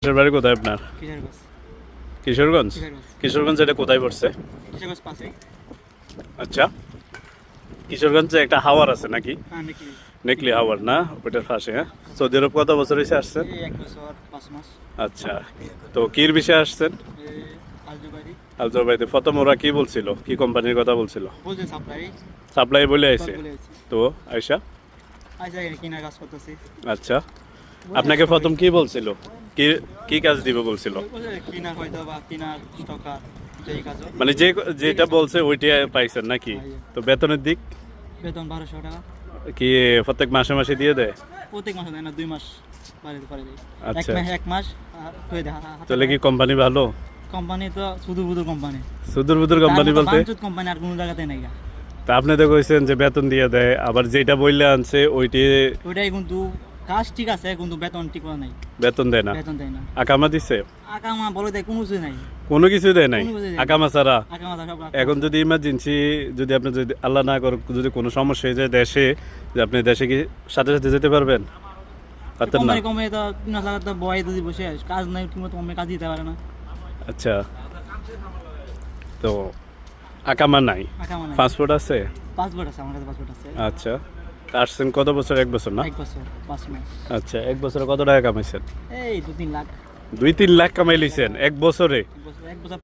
দেশের বাড়ি কোথায় আপনার? কিশোরগঞ্জ। কিশোরগঞ্জ এটা কোথায় পড়ছে? আচ্ছা, কিশোরগঞ্জে একটা হাওয়ার আছে নাকি? নেকলি হাওয়ার না, ওইটার পাশে। হ্যাঁ, সৌদি আরব কত বছর হয়েছে আসছেন? আচ্ছা, তো কির বিষয়ে আসছেন? আলজোর বাড়িতে প্রথম ওরা কি বলছিল, কি কোম্পানির কথা বলছিল? সাপ্লাই বলে আইছে। তো আয়সা আচ্ছা, আপনাকে প্রথম কি বলছিল, কি কি কাজ দিবে বলছিল? মানে যেটা বলছে ওইটাই পাইছেন নাকি? তো বেতনের দিক? বেতন 1200 টাকা। কি প্রত্যেক মাসে মাসে দিয়ে দেয়? প্রত্যেক মাসে দেয় না, 2 মাস পরে দেয়। আচ্ছা, এক মাস হয়ে দেয়। তাহলে কি কোম্পানি ভালো? কোম্পানি তো সুদূর বুদুর কোম্পানি। সুদূর বুদুর কোম্পানি বলতে? বাঞ্চুত কোম্পানি আর কোনো জায়গাতে নাই। তা আপনি তো কইছেন যে বেতন দিয়ে দেয়, আবার যেটা বললে আনছে ওইটাই কিন্তু কাজ ঠিক আছে, কিন্তু বেতন ঠিক নাই। বেতন দেয় না? বেতন দেয় না। আকামা দিছে? আকামা বলে দেয়, কোনো কিছু নাই। কোনো কিছু দেয় নাই আকামা ছাড়া? আকামা সব। এখন যদি ইমার্জেন্সি, যদি আপনি যদি আল্লাহ না করুক যদি কোনো সমস্যা হয়ে যায় দেশে, যে আপনি দেশে কি সাথে সাথে যেতে পারবেন? পারতেন না? কোম্পানি কমে তো 3 লাখ টাকা বয় যদি বসে কাজ নাই, ঠিকমতো কমে কাজ দিতে পারে না। আচ্ছা, তো আকামা নাই? আকামা নাই। পাসপোর্ট আছে? পাসপোর্ট আছে, আমার কাছে পাসপোর্ট আছে। আচ্ছা, আসছেন কত বছর? 1 বছর না? 1 বছর 5 মাস। আচ্ছা, 1 বছরে কত টাকা কামাইছেন? এই 2-3 লাখ। 2-3 লাখ কামাই লিছেন 1 বছরে? 1 বছর